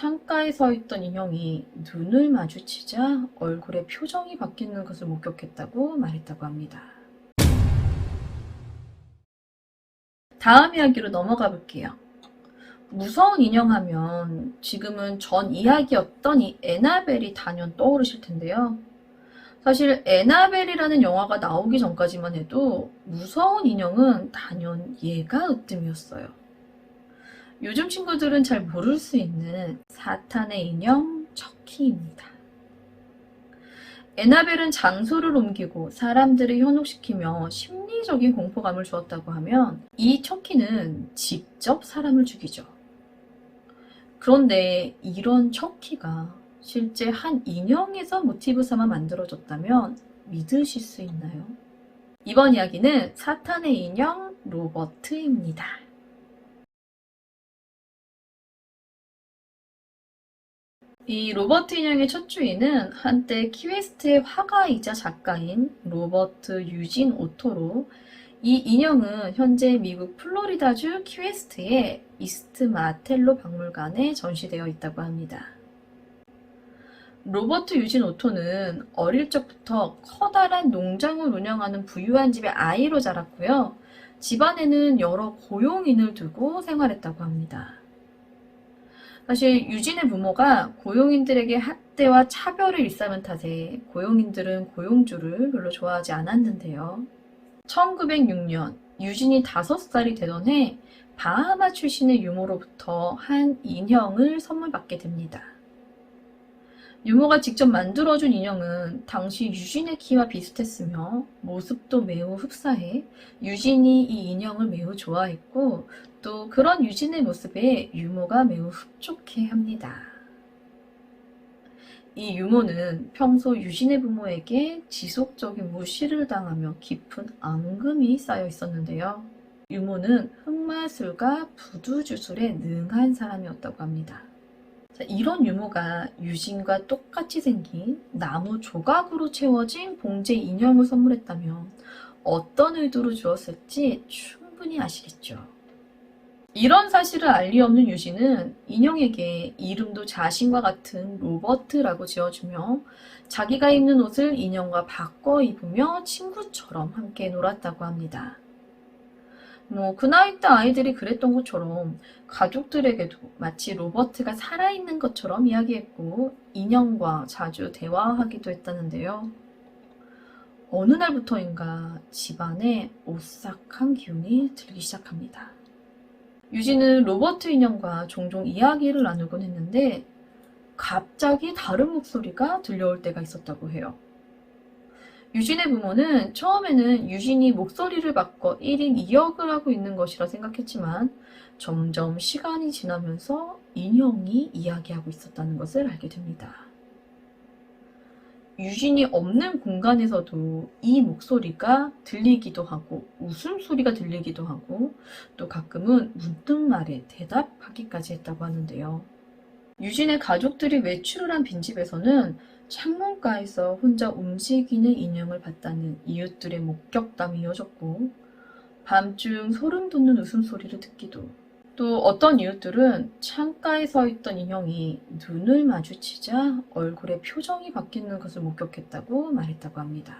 창가에 서 있던 인형이 눈을 마주치자 얼굴의 표정이 바뀌는 것을 목격했다고 말했다고 합니다. 다음 이야기로 넘어가 볼게요. 무서운 인형 하면 지금은 전 이야기였던 이 애나벨이 단연 떠오르실 텐데요. 사실 애나벨이라는 영화가 나오기 전까지만 해도 무서운 인형은 단연 얘가 으뜸이었어요. 요즘 친구들은 잘 모를 수 있는 사탄의 인형 척키입니다. 애나벨은 장소를 옮기고 사람들을 현혹시키며 심리적인 공포감을 주었다고 하면 이 척키는 직접 사람을 죽이죠. 그런데 이런 척키가 실제 한 인형에서 모티브 삼아 만들어졌다면 믿으실 수 있나요? 이번 이야기는 사탄의 인형 로버트입니다. 이 로버트 인형의 첫 주인은 한때 키웨스트의 화가이자 작가인 로버트 유진 오토로, 이 인형은 현재 미국 플로리다주 키웨스트의 이스트 마텔로 박물관에 전시되어 있다고 합니다. 로버트 유진 오토는 어릴 적부터 커다란 농장을 운영하는 부유한 집의 아이로 자랐고요. 집안에는 여러 고용인을 두고 생활했다고 합니다. 사실 유진의 부모가 고용인들에게 학대와 차별을 일삼은 탓에 고용인들은 고용주를 별로 좋아하지 않았는데요. 1906년 유진이 5살이 되던 해 바하마 출신의 유모로부터 한 인형을 선물 받게 됩니다. 유모가 직접 만들어준 인형은 당시 유진의 키와 비슷했으며 모습도 매우 흡사해 유진이 이 인형을 매우 좋아했고, 또 그런 유진의 모습에 유모가 매우 흡족해합니다. 이 유모는 평소 유진의 부모에게 지속적인 무시를 당하며 깊은 앙금이 쌓여 있었는데요. 유모는 흑마술과 부두 주술에 능한 사람이었다고 합니다. 이런 유모가 유진과 똑같이 생긴 나무 조각으로 채워진 봉제 인형을 선물했다면 어떤 의도로 주었을지 충분히 아시겠죠. 이런 사실을 알 리 없는 유진은 인형에게 이름도 자신과 같은 로버트라고 지어주며 자기가 입는 옷을 인형과 바꿔 입으며 친구처럼 함께 놀았다고 합니다. 그 나이 때 아이들이 그랬던 것처럼 가족들에게도 마치 로버트가 살아있는 것처럼 이야기했고 인형과 자주 대화하기도 했다는데요. 어느 날부터인가 집안에 오싹한 기운이 들기 시작합니다. 유진은 로버트 인형과 종종 이야기를 나누곤 했는데 갑자기 다른 목소리가 들려올 때가 있었다고 해요. 유진의 부모는 처음에는 유진이 목소리를 바꿔 1인 2역을 하고 있는 것이라 생각했지만 점점 시간이 지나면서 인형이 이야기하고 있었다는 것을 알게 됩니다. 유진이 없는 공간에서도 이 목소리가 들리기도 하고 웃음소리가 들리기도 하고 또 가끔은 묻는 말에 대답하기까지 했다고 하는데요. 유진의 가족들이 외출을 한 빈집에서는 창문가에서 혼자 움직이는 인형을 봤다는 이웃들의 목격담이 이어졌고, 밤중 소름 돋는 웃음소리를 듣기도, 또 어떤 이웃들은 창가에 서 있던 인형이 눈을 마주치자 얼굴의 표정이 바뀌는 것을 목격했다고 말했다고 합니다.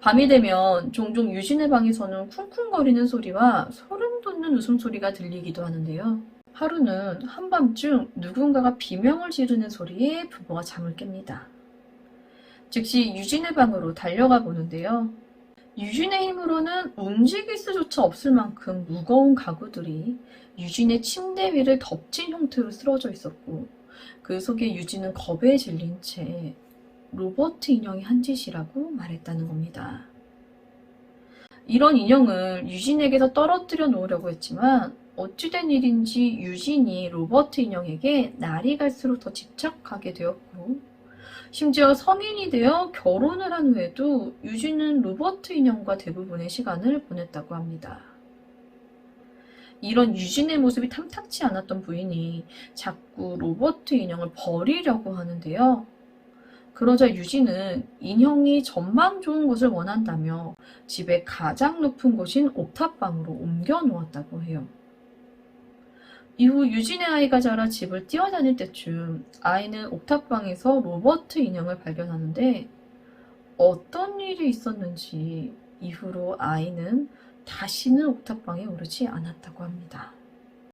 밤이 되면 종종 유진의 방에서는 쿵쿵거리는 소리와 소름 돋는 웃음소리가 들리기도 하는데요. 하루는 한밤중 누군가가 비명을 지르는 소리에 부부가 잠을 깹니다. 즉시 유진의 방으로 달려가 보는데요. 유진의 힘으로는 움직일 수조차 없을 만큼 무거운 가구들이 유진의 침대 위를 덮친 형태로 쓰러져 있었고, 그 속에 유진은 겁에 질린 채 로버트 인형이 한 짓이라고 말했다는 겁니다. 이런 인형을 유진에게서 떨어뜨려 놓으려고 했지만 어찌된 일인지 유진이 로버트 인형에게 날이 갈수록 더 집착하게 되었고, 심지어 성인이 되어 결혼을 한 후에도 유진은 로버트 인형과 대부분의 시간을 보냈다고 합니다. 이런 유진의 모습이 탐탁치 않았던 부인이 자꾸 로버트 인형을 버리려고 하는데요. 그러자 유진은 인형이 전망 좋은 곳을 원한다며 집의 가장 높은 곳인 옥탑방으로 옮겨 놓았다고 해요. 이후 유진의 아이가 자라 집을 뛰어다닐 때쯤 아이는 옥탑방에서 로버트 인형을 발견하는데 어떤 일이 있었는지 이후로 아이는 다시는 옥탑방에 오르지 않았다고 합니다.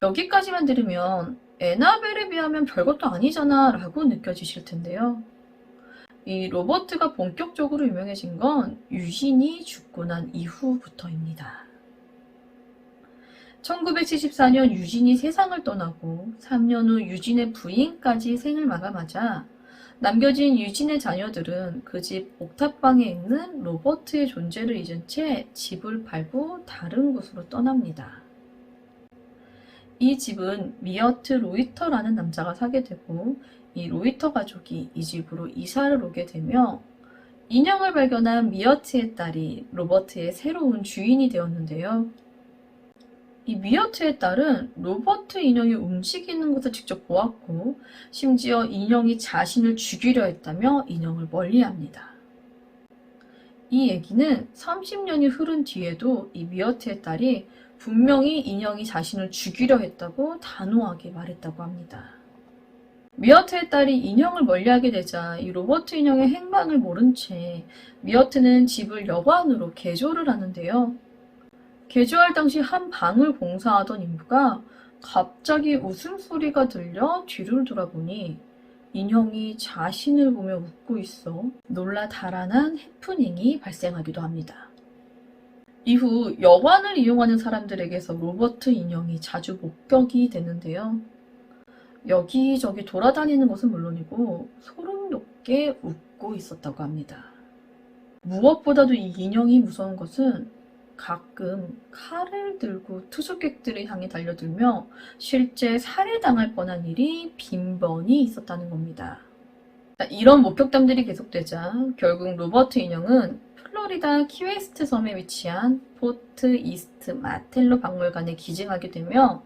여기까지만 들으면 애나벨에 비하면 별것도 아니잖아 라고 느껴지실 텐데요. 이 로버트가 본격적으로 유명해진 건 유진이 죽고 난 이후부터입니다. 1974년 유진이 세상을 떠나고 3년 후 유진의 부인까지 생을 마감하자 남겨진 유진의 자녀들은 그 집 옥탑방에 있는 로버트의 존재를 잊은 채 집을 팔고 다른 곳으로 떠납니다. 이 집은 미어트 로이터라는 남자가 사게 되고 이 로이터 가족이 이 집으로 이사를 오게 되며 인형을 발견한 미어트의 딸이 로버트의 새로운 주인이 되었는데요. 이 미어트의 딸은 로버트 인형이 움직이는 것을 직접 보았고 심지어 인형이 자신을 죽이려 했다며 인형을 멀리합니다. 이 얘기는 30년이 흐른 뒤에도 이 미어트의 딸이 분명히 인형이 자신을 죽이려 했다고 단호하게 말했다고 합니다. 미어트의 딸이 인형을 멀리하게 되자 이 로버트 인형의 행방을 모른 채 미어트는 집을 여관으로 개조를 하는데요. 개조할 당시 한 방을 공사하던 인부가 갑자기 웃음소리가 들려 뒤를 돌아보니 인형이 자신을 보며 웃고 있어 놀라 달아난 해프닝이 발생하기도 합니다. 이후 여관을 이용하는 사람들에게서 로버트 인형이 자주 목격이 되는데요. 여기저기 돌아다니는 것은 물론이고 소름 돋게 웃고 있었다고 합니다. 무엇보다도 이 인형이 무서운 것은 가끔 칼을 들고 투숙객들을 향해 달려들며 실제 살해당할 뻔한 일이 빈번히 있었다는 겁니다. 이런 목격담들이 계속되자 결국 로버트 인형은 플로리다 키웨스트 섬에 위치한 포트 이스트 마텔로 박물관에 기증하게 되며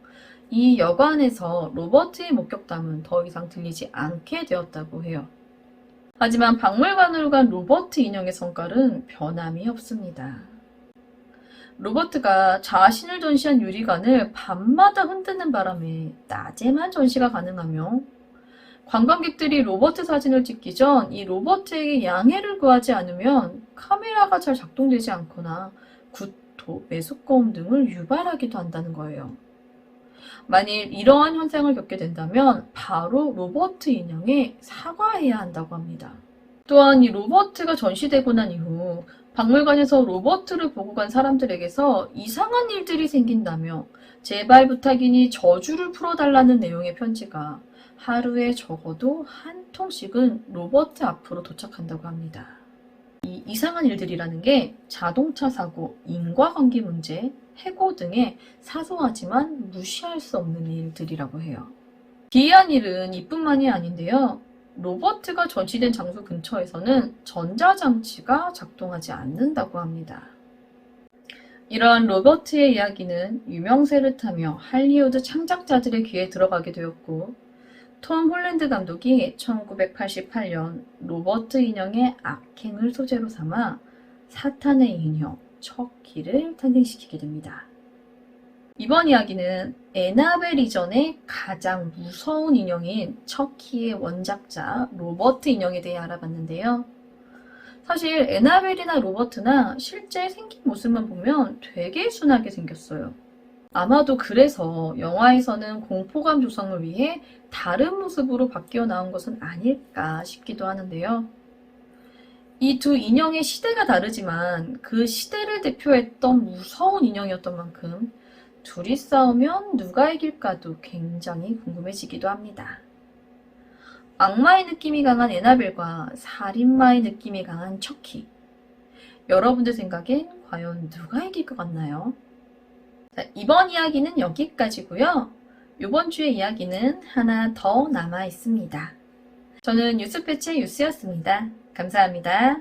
이 여관에서 로버트의 목격담은 더 이상 들리지 않게 되었다고 해요. 하지만 박물관으로 간 로버트 인형의 성깔은 변함이 없습니다. 로버트가 자신을 전시한 유리관을 밤마다 흔드는 바람에 낮에만 전시가 가능하며 관광객들이 로버트 사진을 찍기 전 이 로버트에게 양해를 구하지 않으면 카메라가 잘 작동되지 않거나 구토, 메스꺼움 등을 유발하기도 한다는 거예요. 만일 이러한 현상을 겪게 된다면 바로 로버트 인형에 사과해야 한다고 합니다. 또한 이 로버트가 전시되고 난 이후 박물관에서 로버트를 보고 간 사람들에게서 이상한 일들이 생긴다며 제발 부탁이니 저주를 풀어달라는 내용의 편지가 하루에 적어도 한 통씩은 로버트 앞으로 도착한다고 합니다. 이 이상한 일들이라는 게 자동차 사고, 인과관계 문제, 해고 등의 사소하지만 무시할 수 없는 일들이라고 해요. 기이한 일은 이뿐만이 아닌데요. 로버트가 전시된 장소 근처에서는 전자장치가 작동하지 않는다고 합니다. 이러한 로버트의 이야기는 유명세를 타며 할리우드 창작자들의 귀에 들어가게 되었고 톰 홀랜드 감독이 1988년 로버트 인형의 악행을 소재로 삼아 사탄의 인형 척키를 탄생시키게 됩니다. 이번 이야기는 애나벨 이전의 가장 무서운 인형인 척키의 원작자 로버트 인형에 대해 알아봤는데요. 사실 애나벨이나 로버트나 실제 생긴 모습만 보면 되게 순하게 생겼어요. 아마도 그래서 영화에서는 공포감 조성을 위해 다른 모습으로 바뀌어 나온 것은 아닐까 싶기도 하는데요. 이 두 인형의 시대가 다르지만 그 시대를 대표했던 무서운 인형이었던 만큼 둘이 싸우면 누가 이길까도 굉장히 궁금해지기도 합니다. 악마의 느낌이 강한 애나벨과 살인마의 느낌이 강한 척키. 여러분들 생각엔 과연 누가 이길 것 같나요? 자, 이번 이야기는 여기까지고요. 이번 주의 이야기는 하나 더 남아 있습니다. 저는 뉴스패치의 유스였습니다. 감사합니다.